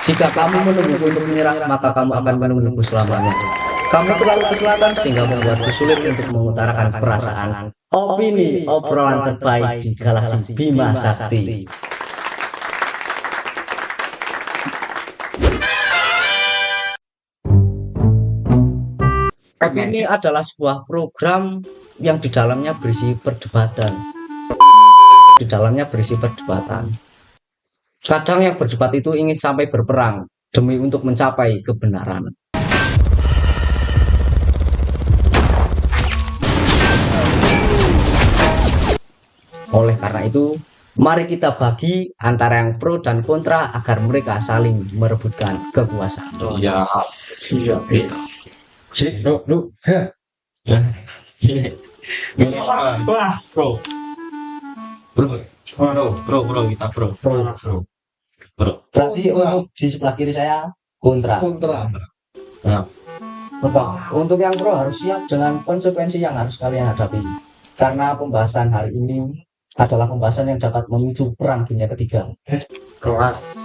Jika kamu menungguku untuk menyerah, maka kamu akan menungguku selamanya. Kamu terlalu ke selatan sehingga membuatku sulit untuk mengutarakan perasaan. Opini obrolan terbaik di galaksi Bima Sakti. Opini adalah sebuah program yang di dalamnya berisi perdebatan. Di dalamnya berisi perdebatan. Kadang yang berdebat itu ingin sampai berperang demi untuk mencapai kebenaran. Oleh karena itu, mari kita bagi antara yang pro dan kontra agar mereka saling merebutkan kekuasaan. Siap. Siap. Wah, bro. Kita bro. Berarti untuk di sebelah kiri saya kontra. Kontra. Betul. Untuk yang pro harus siap dengan konsekuensi yang harus kalian hadapi. Karena pembahasan hari ini adalah pembahasan yang dapat memicu perang dunia ketiga. Kelas.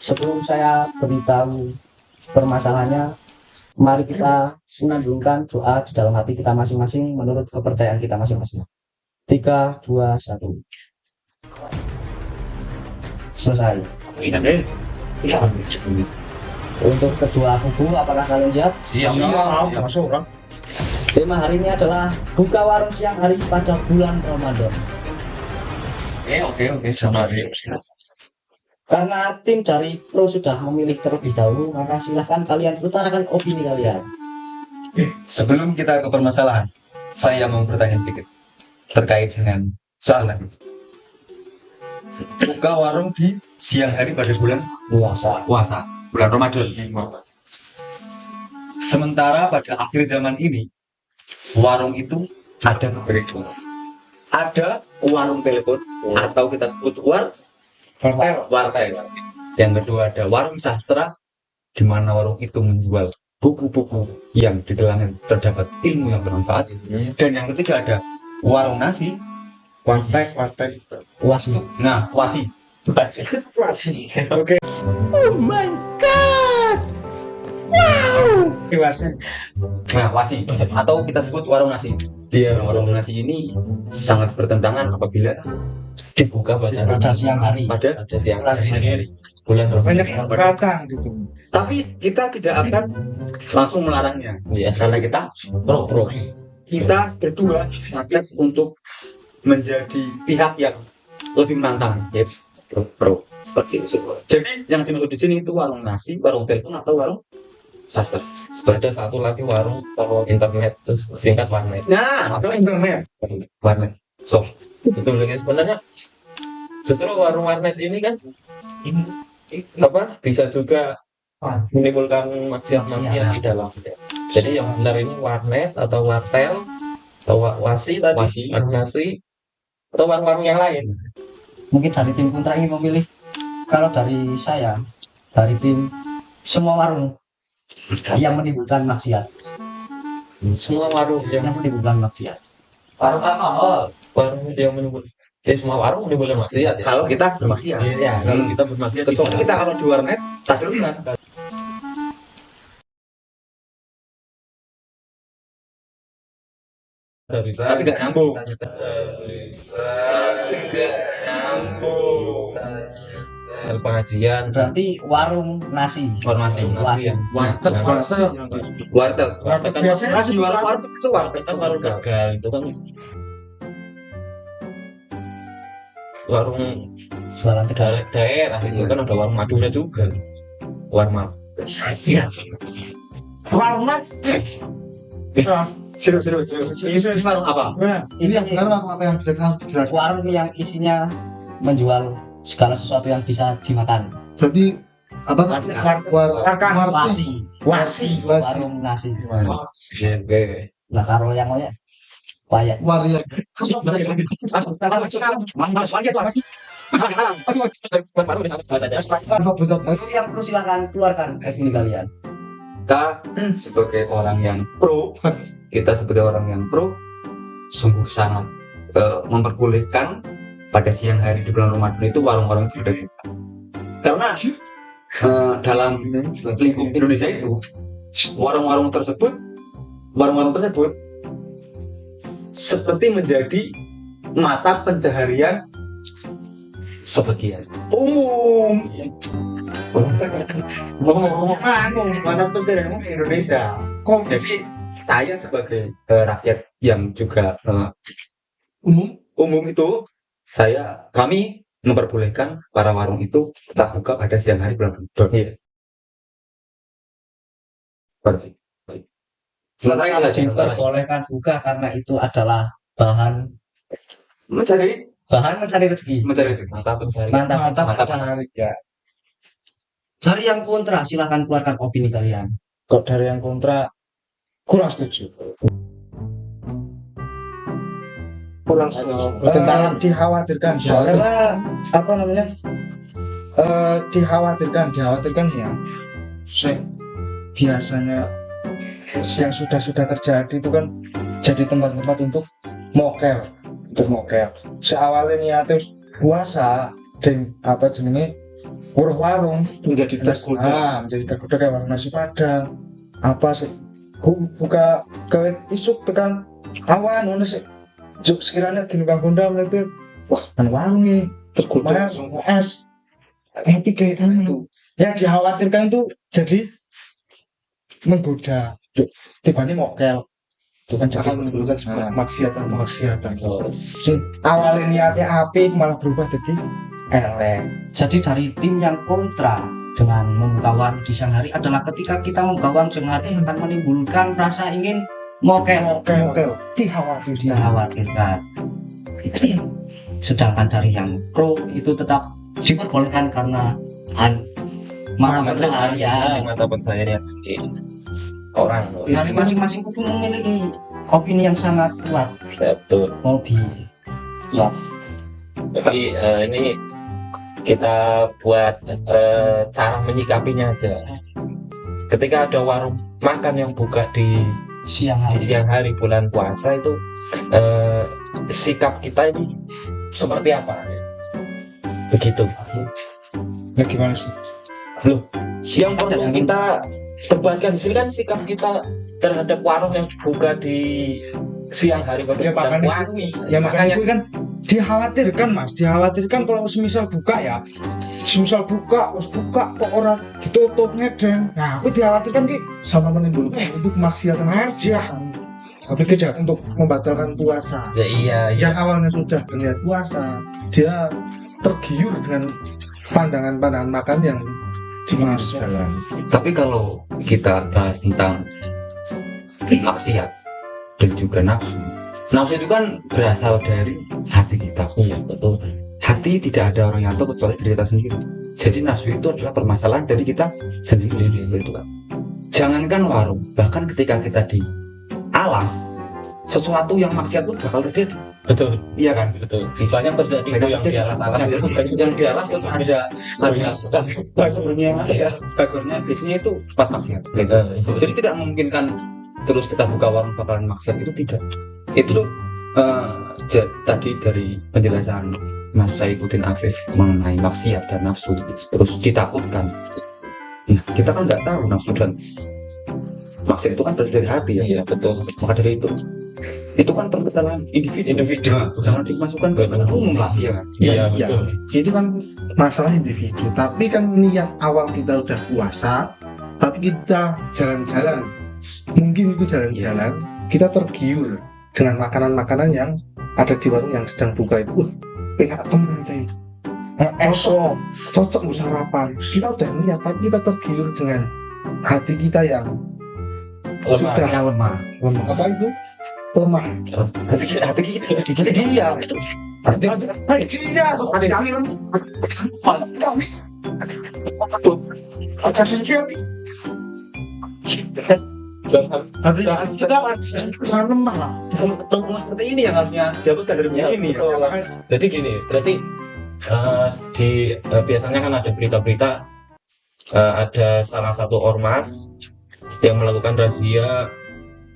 Sebelum saya beritahu permasalahannya, mari kita senandungkan doa di dalam hati kita masing-masing menurut kepercayaan kita masing-masing. 3, 2, 1. Selesai. Untuk kedua kubu, apakah kalian siap? Siap. Masuk kan? Tema hari ini adalah buka warung siang hari pada bulan Ramadan. Oke, sama deh. Karena tim dari Pro sudah memilih terlebih dahulu, maka silahkan kalian utarakan opini kalian. Sebelum kita ke permasalahan, saya mau bertanya sedikit terkait dengan soal tadi. Buka warung di siang hari pada bulan puasa, bulan Ramadan. Sementara pada akhir zaman ini, warung itu ada berbagai jenis. Ada warung telepon atau kita sebut wartel. Yang kedua ada warung sastra, di mana warung itu menjual buku-buku yang di dalamnya terdapat ilmu yang bermanfaat. Dan yang ketiga ada warung nasi, Warteg. Wasi. nah wasi. Oke. Oh my god. Wow. Nah wasi atau kita sebut warung nasi. Warung nasi ini sangat bertentangan apabila dibuka Pada siang hari. pada siang hari bulan Banyak Ramadan. belakang gitu. Tapi kita tidak akan langsung melarangnya, karena kita Pro. kita berdua sepakat untuk menjadi pihak yang lebih menantang, yaitu pro seperti itu. Jadi yang dimaksud di sini itu warung nasi, warung telepon atau warung sastra. Ada satu lagi warung toko internet terus singkat warnet. Nah, Ada internet. warnet. So, Itu sebenarnya justru warung warnet ini kan bisa juga menimbulkan maksiat-maksiat di dalamnya. Jadi yang benar ini warnet atau wartel atau wasi tadi, Wasi. warung nasi atau warung-warung yang lain. Mungkin dari tim kontra ingin memilih. Kalau dari saya, dari tim semua warung yang menimbulkan maksiat. Semua warung yang menimbulkan maksiat. warung yang menimbulkan semua warung menimbulkan maksiat ya. kalau kita bermaksiat. Iya, kalau kita bermaksiat Kecuali kita kalau di warnet, tak terusan. nggak bisa. Tapi nggak nyambung. Bisa nggak nyambung. Pengajian Berarti warung nasi. Warung nasi. Wasi. Warteg Nah, nasi yang disebut. Warteg. Warteg biasanya Nasi disebut warung warteg. warteg itu warteg kan warung tegal itu kan warung Jualan tegal. daerah itu kan ada warung Madura juga. Warung Warung nasi. Serius. Ini warung apa? Ini yang benar apa yang bisa dijelaskan? Warung yang isinya menjual segala sesuatu yang bisa dimakan. Berarti apa? Wasi. Warung nasi. Oke. Nah, kalau yang lainnya banyak. Waria. Yang perlu silakan keluarkan opini kalian. Kita sebagai orang yang pro, sungguh sangat memperbolehkan pada siang hari di bulan Ramadan itu warung-warung itu ada buka. Karena dalam lingkup Indonesia itu warung-warung tersebut seperti menjadi mata pencaharian sebagian umum mata pencaharian umum Indonesia. Jadi saya sebagai rakyat yang juga umum itu kami memperbolehkan para warung itu tetap buka pada siang hari bulan Ramadan. Iya. Sementara diperbolehkan buka karena itu adalah bahan mencari rezeki. Mata pencarian. Mantap. Ya. Dari yang kontra, silahkan keluarkan opini kalian. Kok dari yang kontra kurang setuju. Tentang dikhawatirkan Karena apa namanya? Dikhawatirkan ya. Biasanya yang sudah terjadi itu kan jadi tempat-tempat untuk mokel. Seawalnya niatnya puasa dan apa jenenge warung menjadi tergoda kayak warung nasi padang apa sih buka ke isuk tekan awan ngono sih juk sekiranya gini Kang Gonda melihat wah kan warung nih tergoda es tapi kayak itu yang dikhawatirkan itu jadi menggoda tiba-tiba mokel itu kan akan menimbulkan sebuah maksiatan awalnya niatnya api malah berubah jadi elek. jadi dari tim yang kontra dengan membuka warung di siang hari adalah ketika kita membuka warung siang hari akan menimbulkan rasa ingin mokel dikhawatirkan. Sedangkan dari yang pro itu tetap diperbolehkan karena mata pencaharian orang. Dari masing-masing kubu memiliki opini yang sangat kuat. Betul. Hobi. Ya. Jadi ini kita buat cara menyikapinya aja. Ketika ada warung makan yang buka di siang hari bulan puasa itu sikap kita ini seperti apa? Begitu. Ya gimana sih? Loh, yang perlu kita debatkan di sini kan sikap kita terhadap warung yang dibuka di siang hari pada bulan puasa. Ya makanya itu kan dikhawatirkan kalau semisal buka kok orang ditutup ngedeng. Nah, aku dikhawatirkan ki sama menimbulkan itu kemaksiatan aja. Tapi kerja untuk membatalkan puasa. Ya iya. Yang awalnya sudah berniat puasa, dia tergiur dengan pandangan makan yang di jalan. Tapi kalau kita bahas tentang maksiat dan juga nafsu itu kan berasal dari hati kita. Iya betul. Hati tidak ada orang yang tahu kecuali diri kita sendiri. Jadi nafsu itu adalah permasalahan dari kita sendiri seperti itu kan. Jangankan warung, bahkan ketika kita di alas, sesuatu yang maksiat itu bakal terjadi. Betul. Iya kan? Betul. Misalnya terjadi itu yang di alas-alas itu yang di alas itu ada bagornya biasanya itu tempat maksiat. Gitu. Jadi tidak memungkinkan terus kita buka warung bakalan maksiat itu tidak. Itu tadi dari penjelasan Mas Saifuddin Afif mengenai maksiat dan nafsu terus ditakutkan. Nah, kita kan nggak tahu nafsu dan maksiat itu kan berasal dari hati ya. Iya betul. Maka dari itu kan permasalahan individu. Jangan dimasukkan ke umum lah ya kan. Iya betul. Itu kan masalah individu. Tapi kan niat awal kita udah puasa, tapi kita jalan-jalan, mungkin itu jalan-jalan, kita tergiur dengan makanan-makanan yang ada di warung yang sedang buka itu. Enak temen kita itu. Cocok untuk sarapan. Kita udah niat, tapi kita tergiur dengan hati kita yang sudah lemah. Apa itu? Lemah. Hati kita. Iya. Hati kami lemah. Jangan lemah lah. Tunggu seperti ini yang harusnya dihapuskan dari Ya, ini. betul. Jadi gini, berarti biasanya kan ada berita-berita ada salah satu ormas yang melakukan razia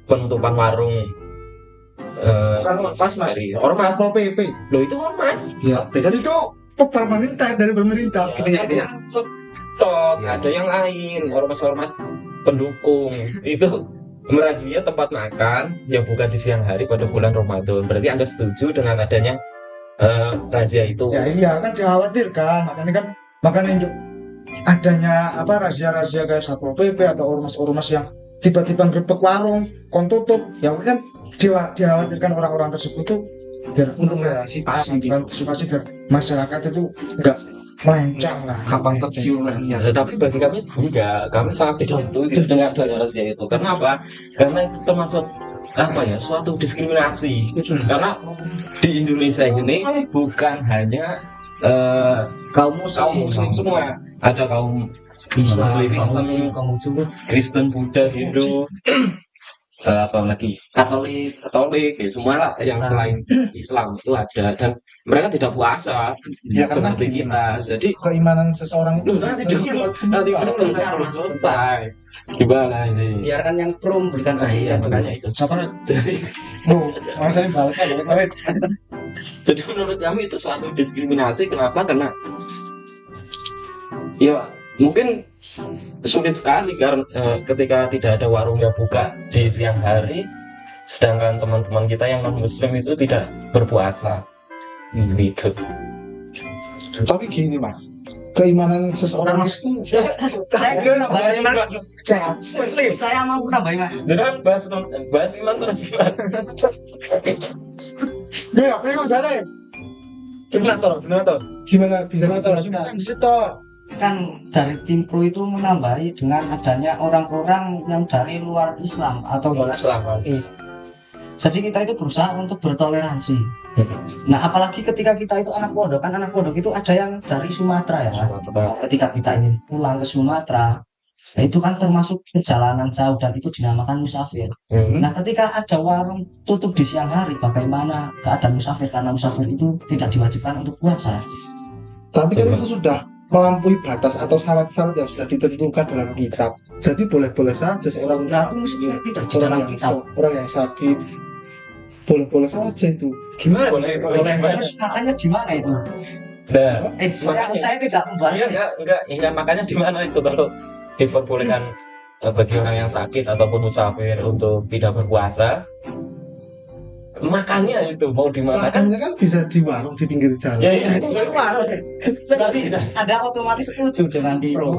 penutupan warung. Ormas mas. Ormas. Satpol PP. Loh itu ormas. Ya. Jadi itu pemerintah dari pemerintah. Intinya tok, Iya. ada yang lain, ormas-ormas pendukung itu merazia tempat makan yang buka di siang hari pada bulan Ramadan. Berarti Anda setuju dengan adanya razia itu? Ya iya kan dikhawatirkan, makanya untuk adanya apa razia-razia kayak Satpol PP atau ormas-ormas yang tiba-tiba ngerebek warung, kon tutup, ya kan dikhawatirkan orang-orang tersebut tuh biar Untuk ya, mengantisipasi gitu. antisipasi biar masyarakat itu enggak melencang lah. Gampang tergiur lah ya. Tapi bagi kami enggak, kami sangat tidak setuju dengan adanya razia itu. Karena apa? Karena itu termasuk apa ya, suatu diskriminasi. Karena di Indonesia ini bukan hanya kaum kaum muslim semua, ada kaum Muslim, Kristen, Kristen, Buddha, Hindu, apa lagi Katolik, ya semua lah yang selain Islam itu ada, dan mereka tidak puasa Ya, karena seperti gini, kita. Mas. Jadi Keimanan seseorang itu nanti dulu belum selesai. Gimana ini? biarkan yang pro memberikan Iya, keadilan. makanya itu. siapa Jadi, masalah balik. jadi menurut kami itu suatu diskriminasi. Kenapa? Karena ya mungkin sulit sekali karena ketika tidak ada warung yang buka di siang hari, sedangkan teman-teman kita yang non muslim itu tidak berpuasa gitu. Tapi gini mas, keimanan seseorang itu Saya mau nambahin mas. Jangan bahas iman terus iman. ya apa yang sana gimana bisa dijelasin di situ? Kan dari tim pro itu menambahi dengan adanya orang-orang yang dari luar Islam atau Selamat. jadi kita itu berusaha untuk bertoleransi. Nah apalagi ketika kita itu anak pondok, kan anak pondok itu ada yang dari Sumatera ya. Ketika kita ingin pulang ke Sumatera, ya itu kan termasuk perjalanan jauh dan itu dinamakan musafir. Nah ketika ada warung tutup di siang hari, bagaimana keadaan musafir? Karena musafir itu tidak diwajibkan untuk puasa. Tapi kan itu sudah melampaui batas atau syarat-syarat yang sudah ditentukan dalam kitab. Jadi boleh-boleh saja seorang Nah itu mestinya tidak di dalam kitab. orang yang sakit boleh-boleh saja itu. Gimana? Boleh. Terus makanya di mana itu? Nah, Saya tidak membahas. enggak, makanya di mana itu kalau diperbolehkan bagi orang yang sakit ataupun musafir untuk tidak berpuasa, makannya itu mau di mana kan? Makannya kan bisa di warung di pinggir jalan. Ya, Itu kan warung. Berarti Anda otomatis setuju dengan pro.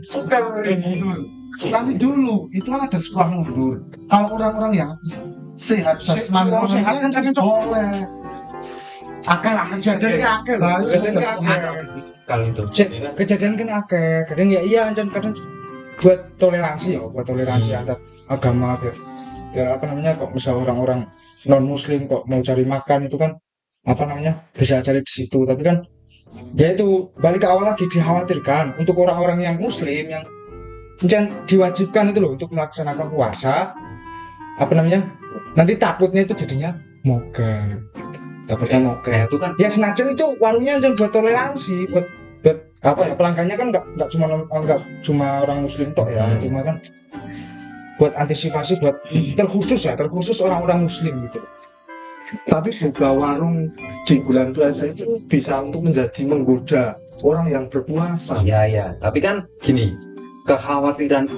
Suka gitu. Nanti dulu itu kan ada sebuah mundur. Kalau orang-orang yang sehat jasmani, sehat kan boleh. Akal kejadian akal. Kalau itu. Kejadian kan akeh. Kadang ya iya kadang buat toleransi antar agama biar apa namanya kok misal orang-orang non muslim kok mau cari makan itu kan apa namanya bisa cari di situ, tapi kan ya itu balik ke awal lagi dikhawatirkan untuk orang-orang yang muslim yang diwajibkan itu loh untuk melaksanakan puasa, apa namanya nanti takutnya itu jadinya mokel, takutnya mokel Itu kan ya senajan itu warungnya jangan buat toleransi buat apa ya pelanggannya kan nggak cuma orang muslim tok ya, cuma kan buat antisipasi buat terkhusus orang-orang muslim gitu. Tapi buka warung di bulan puasa itu bisa untuk menjadi menggoda orang yang berpuasa. ya, tapi kan gini, kekhawatiran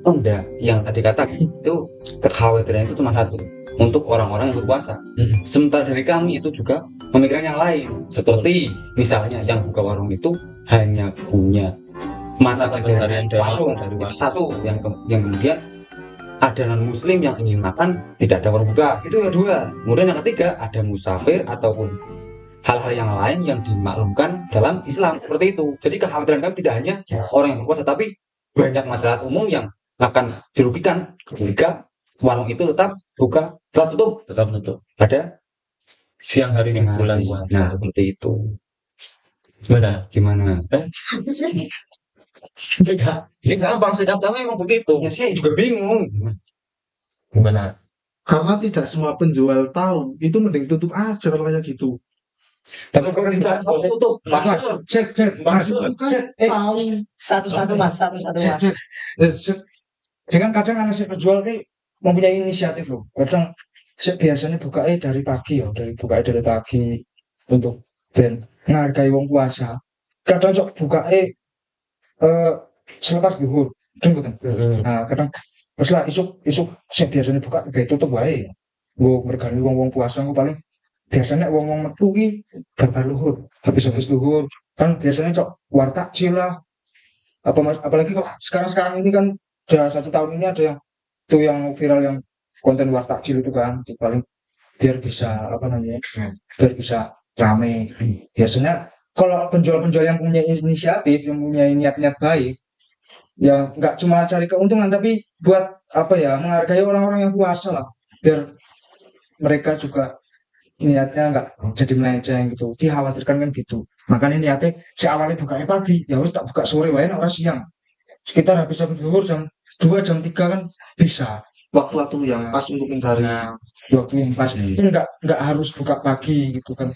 Anda yang tadi katakan itu kekhawatiran itu cuma satu, untuk orang-orang yang berpuasa. Sementara dari kami itu juga memikirkan yang lain, seperti misalnya yang buka warung itu hanya punya mata pencaharian dari warung, itu satu. Yang kemudian ada non muslim yang ingin makan tidak ada warung buka, itu yang dua. Kemudian yang ketiga ada musafir ataupun hal-hal yang lain yang dimaklumkan dalam Islam seperti itu. Jadi kekhawatiran kami tidak hanya orang yang berpuasa, tapi banyak masyarakat umum yang akan dirugikan ketika warung itu tetap tutup pada Siang hari siang bulan hari. puasa. Nah seperti itu. Benar. Gimana? Ini gampang, sikap kami memang begitu. Ya saya juga bingung. Gimana? Karena tidak semua penjual tahu, itu mending tutup aja kalau kayak gitu. Tapi kalau tidak tutup, Mas, cek, tahu. Satu-satu mas. Dengan kadang anak si penjual kayak mempunyai inisiatif loh. Kadang biasanya bukanya dari pagi untuk ben menghargai wong puasa. Kadang sok bukanya selepas zuhur jemputan. Nah kadang terus lah isuk sing biasanya buka kayak tutup wae. Gue mergani wong puasa gue paling biasanya wong metu ki bar luhur habis luhur kan biasanya cok war takjil lah apa mas apalagi kok sekarang ini kan udah 1 tahun ini ada yang tuh yang viral yang konten war takjil itu kan itu paling biar bisa apa namanya biar bisa rame biasanya kalau penjual-penjual yang punya inisiatif yang punya niat-niat baik yang nggak cuma cari keuntungan tapi buat apa ya menghargai orang-orang yang puasa lah biar mereka juga niatnya nggak jadi melenceng gitu dikhawatirkan kan gitu makanya niatnya si awalnya bukanya pagi ya wis tak buka sore wae nek ora siang sekitar habis zuhur jam 2 jam 3 kan bisa Waktu-waktu yang pas untuk mencari waktu yang pas itu nggak harus buka pagi gitu kan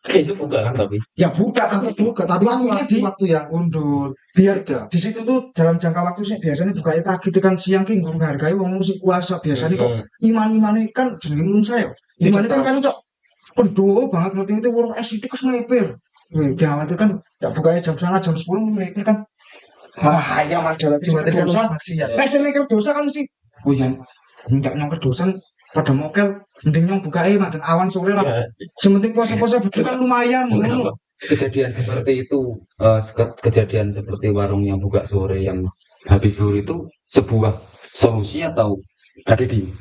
Itu buka kan tapi. ya buka tapi waktunya di waktu yang undur biar beda. di situ tuh dalam jangka waktu sih biasanya bukanya pagi itu kan siang ki nggak menghargai wong musik puasa biasanya kok iman kan jenenge menungsa ya iman kan kan cok pedo banget ngerti itu warung es itu kes melepir jangan itu kan ya bukanya jam 9 jam 10 melepir kan wah ya ada lagi dosa Maksiat. pesen mikir dosa kan mesti oh ya enggak nyongker dosa pada mokel mending nyong bukanya mantan awan sore lah sementing puasa-puasa betul kan lumayan ngono. Kejadian seperti itu, kejadian seperti warung yang buka sore yang habis zuhur itu sebuah solusi atau tragedi?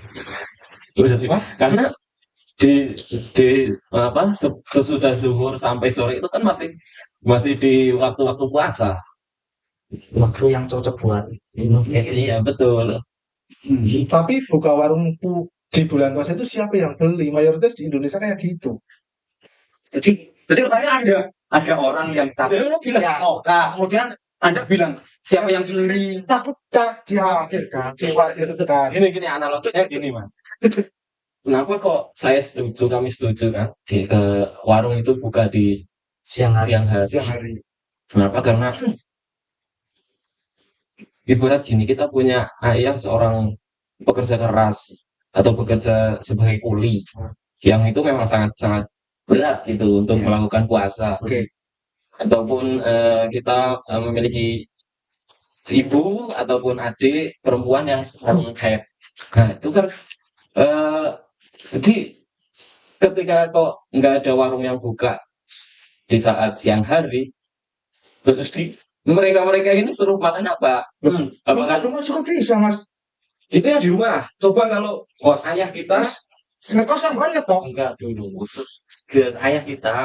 Karena di apa sesudah zuhur sampai sore itu kan masih di waktu-waktu puasa. Waktu yang cocok buat Iya betul. Tapi buka warung di bulan puasa itu siapa yang beli? Mayoritas di Indonesia kayak gitu. Jadi katanya ada orang yang takut Lu bilang, ya, kemudian Anda bilang siapa yang beli? Takut tak dikhawatirkan gini analoginya gini mas. Kenapa kok kami setuju kan ke warung itu buka di siang hari. siang hari. Kenapa? Karena ibarat gini kita punya ayah seorang pekerja keras atau bekerja sebagai kuli yang itu memang sangat berat gitu untuk melakukan puasa. Oke. Ataupun kita memiliki ibu ataupun adik perempuan yang sedang haid. Nah itu kan jadi ketika kok nggak ada warung yang buka di saat siang hari, terus mereka ini suruh makan apa? Apakah rumah juga bisa mas itu yang di rumah? Coba kalau ayah kita ngekos banget toh enggak dulu. Ayah kita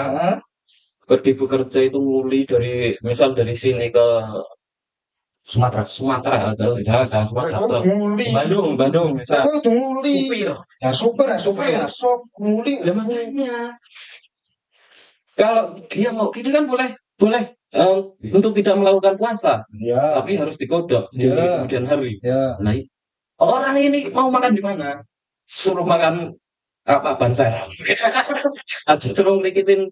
pergi bekerja itu nguli misal dari sini ke Sumatera atau jangan Sumatera atau nguli Bandung misal aku itu nguli supir. ya supir ya sok nguli Lah makanya kalau dia mau gini kan boleh untuk tidak melakukan puasa, ya tapi harus digodok di Ya. kemudian hari. ya Nah, orang ini mau makan di mana? Suruh makan apa banser? Atau suruh ngelikitin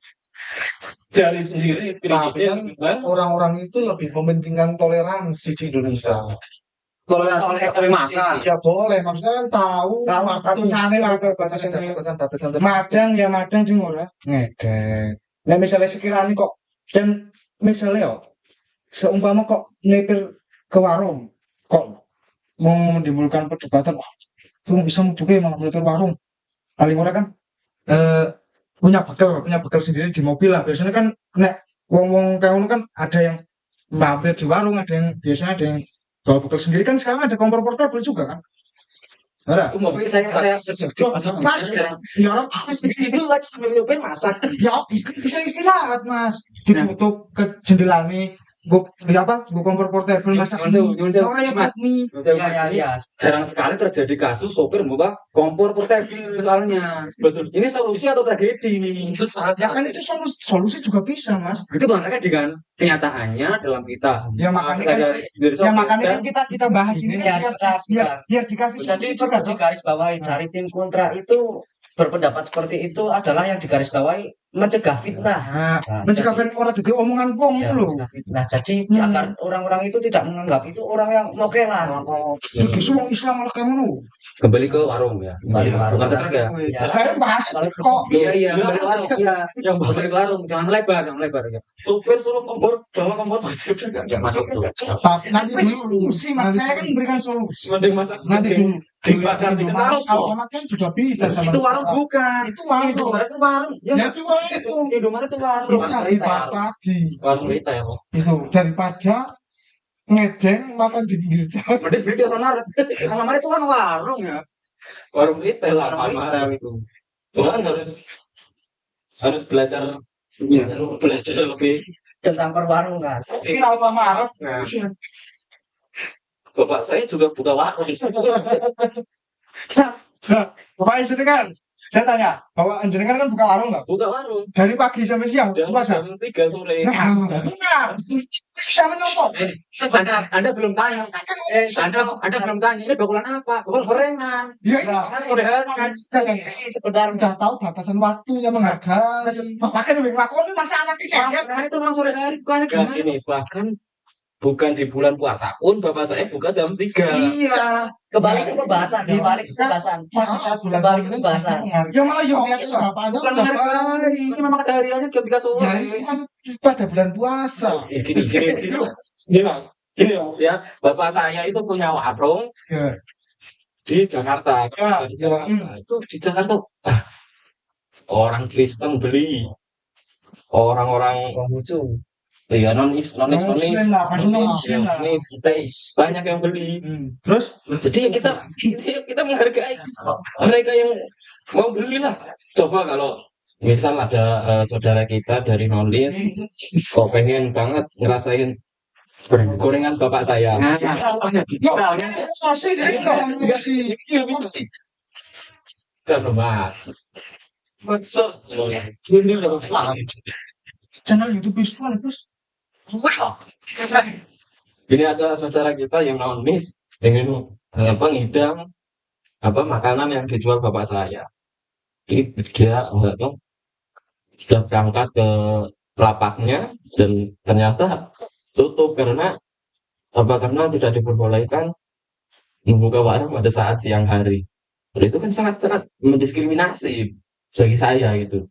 jari sendiri, Tapi kan ngelikitin, orang-orang itu lebih mementingkan toleransi di Indonesia. Toleransi makan. Ya boleh, maksudnya kan tahu batasannya lah batasan madang sing ora ngedek nah misalnya sekiranya kok dan misalnya yo seumpama kok nipir ke warung kok mau menimbulkan perdebatan wah lu bisa juga malah nipir warung paling ora kan punya bekal sendiri di mobil lah biasanya kan nek wong kayak ngono kan ada yang mampir di warung biasanya ada yang bawa bekal sendiri kan sekarang ada kompor portable juga kan Ora. saya Mas, ya orang itu lagi sambil nyobain masak. Ya, itu bisa istirahat mas. Ditutup ke jendelanya. Gue kompor portable masak mie. Orang yang masak mie. Ya. jarang sekali terjadi kasus sopir membawa kompor portable soalnya. betul. Ini solusi atau tragedi nih? Itu sangat Ya kan itu solusi juga bisa mas. Itu bangga dengan kenyataannya dalam kita. Ya makanya kan kita bahas ini Ya, biar dikasih Jadi solusi juga juga. digarisbawahi dari tim kontra itu berpendapat seperti itu adalah yang digarisbawahi mencegah fitnah. Mencegah ben ora dadi omongan wong Ya, itu lho. mencegah fitnah. Jadi agar orang-orang itu tidak menganggap itu orang yang mokelan. Jadi wong Islam malah kayak ngono. Kembali ke warung ya. Kembali ke warung. Bukan ke truk ya. Ya. Kayak bahas kok. Iya, kembali ke warung. Iya, yang kembali ke warung. Jangan lebar ya. Supir suruh kompor, bawa kompor enggak masuk tuh. Nanti solusi Mas, saya kan memberikan solusi. Mending masak. Nanti dulu. Dibaca di Mas, Alfamart kan juga bisa sama Itu warung bukan. Itu warung. Indomaret itu warung. Ya itu warung. Indomaret itu warung. Itu yang dibahas tadi. Warung retail. Itu daripada ngejeng makan di pinggir jalan. Mending beli di Alfamart. Alfamart itu kan warung ya. Warung retail Warung retail itu. Cuman harus belajar lebih. Tentang perwarungan. Ini Alfamart. Bapak saya juga buka warung. Bapak jenengan, saya tanya, bahwa jenengan kan buka warung nggak? Buka warung. Dari pagi sampai siang Dan puasa. jam 3 sore. Nah, bisa menyontoh. Sebentar, Anda belum tanya. Anda belum tanya. Ini bakulan apa? Bakul gorengan. Ya, Kan sore hari. sebentar udah tahu batasan waktunya menghargai. Bapak kan lebih ngelakuin masa anak kita. Hari itu memang sore hari bukannya Enggak gimana? ini bahkan bukan di bulan puasa pun bapak saya buka jam 3. Iya. Kembali ke pembahasan. Kembali ke pembahasan. Pada saat bulan Kembali ke Ramadan pembahasan. bisa menghargai. Ya malah ya itu Bapak Anda Bukan udah menghargai. Ini memang sehariannya jam 3 sore. Ya itu kan pada bulan puasa. Gini Mas ya, bapak saya itu punya warung Ya. di Jakarta. Ya, Di Jakarta. Itu di Jakarta orang Kristen beli, orang-orang Konghucu. ya nonis Muslim lah, masih non-Muslim lah. banyak yang beli. Terus Jadi kita menghargai mereka yang mau beli lah. Coba kalau misal ada saudara kita dari nonis kok pengen banget ngerasain gorengan bapak saya. masih jadi orang musik. Dan mas, maksud ini loh. Channel YouTube visual terus. Ini ada saudara kita yang nonis pengen ngidam makanan yang dijual bapak saya. Dia sudah berangkat ke lapaknya dan ternyata tutup karena tidak diperbolehkan membuka warung pada saat siang hari. Itu kan sangat mendiskriminasi bagi saya gitu.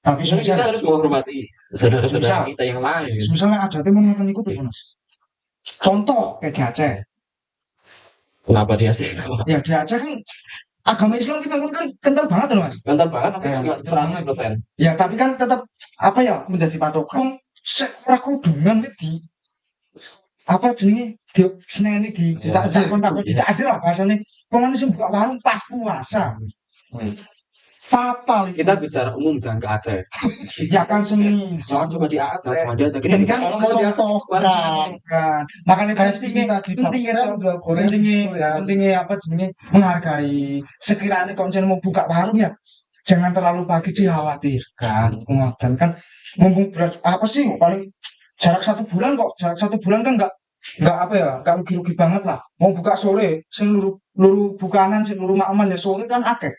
Tapi Kita harus menghormati saudara-saudara kita yang lain. misalnya ada teman nonton itu Mas. Contoh kayak di Aceh. Kenapa dia sih? Ya di Aceh kan agama Islam kita kan kental banget loh Mas. Kental banget tapi nggak 100%. Ya tapi kan tetap apa ya menjadi patokan. Ora kudungan di apa jenenge di seneni di takzir kontak di takzir lah bahasane. Pemane sing buka warung pas puasa. Fatal itu. Kita bicara umum jangan ke Aceh. Ya kan seni. Jangan cuma di Aceh. Cuma dia aja kita Ini kan Kalau mau contoh kan. Makanya kayak Pentingnya- tadi pentingnya Pak, jual goreng pentingnya apa jenenge menghargai sekiranya konsen mau buka warung ya jangan terlalu pagi dikhawatirkan dan kan mumpung apa sih paling jarak 1 bulan kok jarak 1 bulan kan nggak apa ya nggak rugi-rugi banget lah mau buka sore sing luru bukanan sing luru makman ya sore kan akeh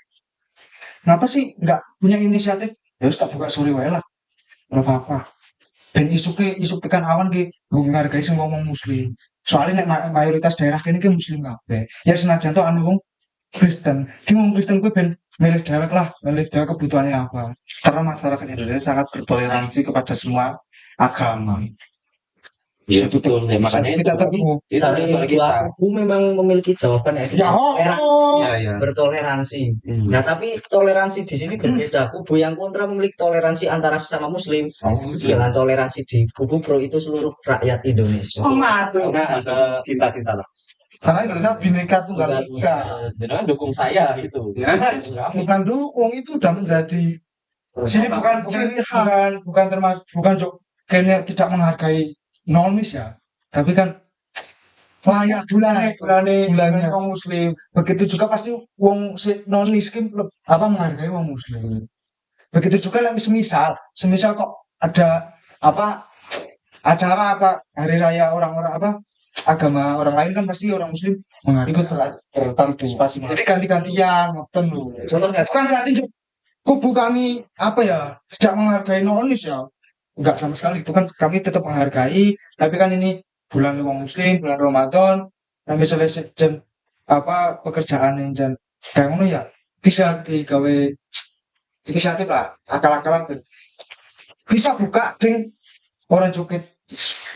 kenapa sih nggak punya inisiatif ya wis tak buka sore wae lah ora apa-apa dan isuk tekan awan ki menghargai sing ngomong muslim soalnya nek mayoritas daerah kene ki muslim kabeh ya senajan to anu wong Kristen ki wong Kristen kuwi ben milih dewek kebutuhannya apa karena masyarakat Indonesia sangat bertoleransi kepada semua agama. Iya betul. Ya, makanya kita itu teguh. dari Dari dua kubu memang memiliki jawaban yaitu Ya, Iya. bertoleransi. Nah, tapi toleransi di sini berbeda. Kubu yang kontra memiliki toleransi antara sesama muslim dengan toleransi di kubu pro itu seluruh rakyat Indonesia. masuk. Karena ada Cinta-cinta lah. Karena Indonesia bineka tunggal ika. jangan dukung saya gitu. Ya. Bukan dukung itu udah menjadi sini bukan termasuk kayaknya tidak menghargai nonis ya. Tapi kan layak bulannya wong muslim. Begitu juga pasti wong nonis ki menghargai wong muslim. Begitu juga lah semisal kok ada acara hari raya orang-orang agama orang lain kan pasti orang muslim ikut berpartisipasi. Jadi ganti-gantian ngoten lho. Contohnya Bukan berarti kubu kami apa ya tidak menghargai nonis ya, enggak sama sekali. Itu kan kami tetap menghargai, tapi kan ini bulan wong muslim, bulan Ramadan, kami selesai jam apa pekerjaan yang jam kayak ngono ya bisa digawe inisiatif lah, akal-akalan bisa buka ding orang joget,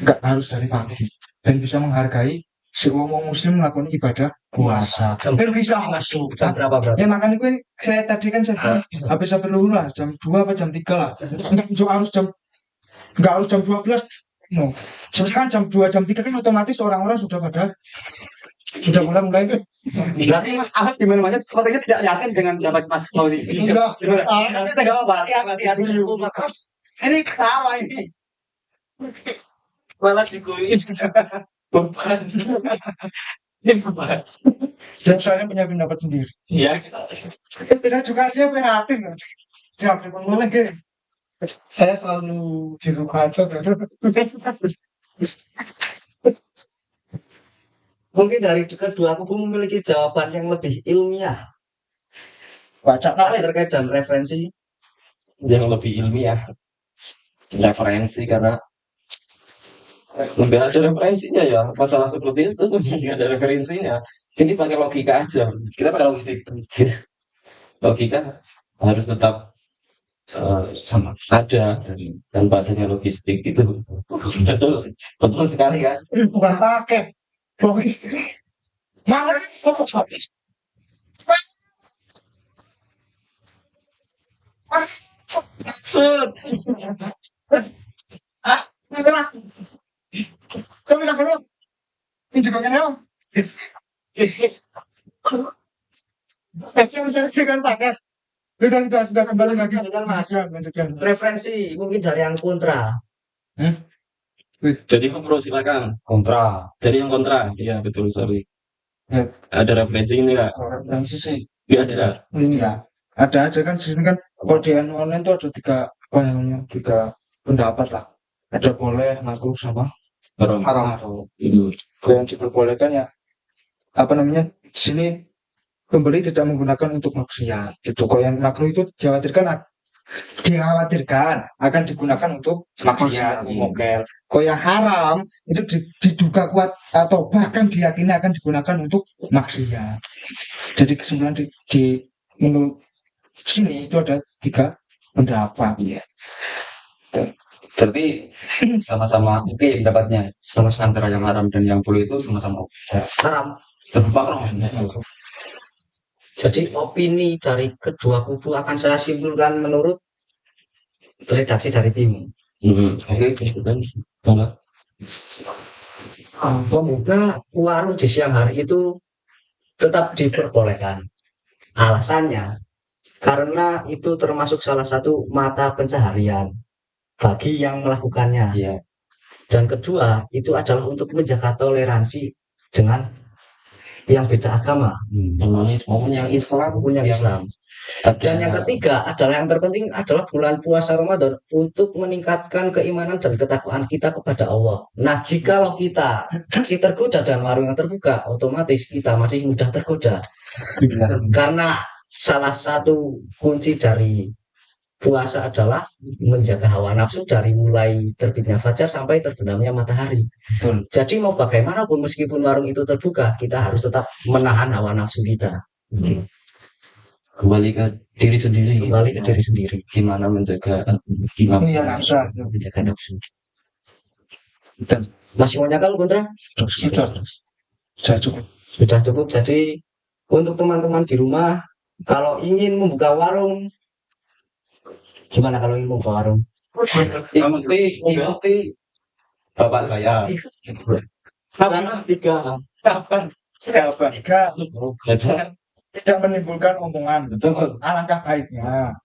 nggak harus dari pagi, dan bisa menghargai si wong muslim melakukan ibadah puasa. Kan bisa masuk. Jam berapa berarti? Ya makanya gue saya tadi kan saya bilang, habis sampai luhur lah jam 2 apa jam 3 lah. Enggak harus jam 12. No. Sekarang jam 2 jam 3 kan otomatis orang-orang sudah mulai Berarti Mas Ahmad gimana Mas? Sepertinya tidak yakin dengan dapat Mas Fauzi. enggak. Tidak apa-apa. Hati-hati dulu Mas. Ini ketawa ini. Malas dikuin. Beban. Ini beban. Dan saya punya pendapat sendiri. Iya. Saya juga sih prihatin. Jangan dimulai ke. Saya selalu di rumah aja. Mungkin dari kedua kubu memiliki jawaban yang lebih ilmiah Baca terkait dan referensi. Yang lebih ilmiah. Referensi karena lebih ada referensinya ya. Masalah seperti itu nggak ada referensinya. Ini pakai logika aja. Kita pada logistik. Logika harus tetap sama ada dan adanya logistik itu betul betul sekali kan. bukan paket. Logistik. Mana? Set. Kami nak dulu. Ini juga kan ya? Saya kan paket. Sudah kembali lagi. Lanjutkan, Mas. Ya, lanjutkan. Referensi mungkin dari yang kontra. Jadi yang pro silakan. Kontra. Jadi yang kontra, iya betul sorry. Ya. Ada referensi ini nggak? Kalau referensi sih Biasa. ini ya. Ada aja kan di sini kan kalau di online tuh ada tiga pendapat lah. Ada boleh, makruh sama Haram. haram. Itu. Kalau yang diperbolehkan ya apa namanya di sini pembeli tidak menggunakan untuk maksiat gitu. Kalau yang makruh itu dikhawatirkan akan digunakan untuk maksiat, mokel. Kalau yang haram itu diduga kuat atau bahkan diyakini akan digunakan untuk maksiat. Jadi kesimpulan menurut sini itu ada tiga pendapat ya. Berarti sama-sama oke pendapatnya. Sama-sama antara yang haram dan yang boleh itu sama-sama oke. Haram. Lebih makruh. Jadi opini dari kedua kubu akan saya simpulkan menurut redaksi dari tim. Oke, enggak. Pemuda warung di siang hari itu tetap diperbolehkan. Alasannya karena itu termasuk salah satu mata pencaharian bagi yang melakukannya. Iya. Dan kedua, itu adalah untuk menjaga toleransi dengan yang beda agama, Yang Islam punya Islam. Dan yang ketiga adalah yang terpenting adalah bulan puasa Ramadan untuk meningkatkan keimanan dan ketakwaan kita kepada Allah. Nah, jikalau kita masih tergoda dengan warung yang terbuka, otomatis kita masih mudah tergoda. Karena salah satu kunci dari puasa adalah menjaga hawa nafsu dari mulai terbitnya fajar sampai terbenamnya matahari. Betul. Jadi mau bagaimanapun meskipun warung itu terbuka, kita harus tetap menahan hawa nafsu kita. kembali ke diri sendiri. Kembali ke diri sendiri. Gimana menjaga Iya, nafsu. Menjaga nafsu. Masih mau nyakal kontra? Sudah cukup. Sudah cukup. Jadi untuk teman-teman di rumah, kalau ingin membuka warung, gimana kalau ingin membuka warung? Ikuti bapak saya. Karena tiga. Tiga, Belajar. tidak menimbulkan omongan. Betul. Alangkah baiknya.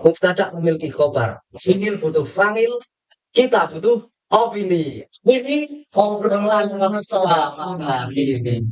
Mubtada memiliki khobar. Fi'il butuh fa'il, kita butuh opini. Ini obrolan bersama ini.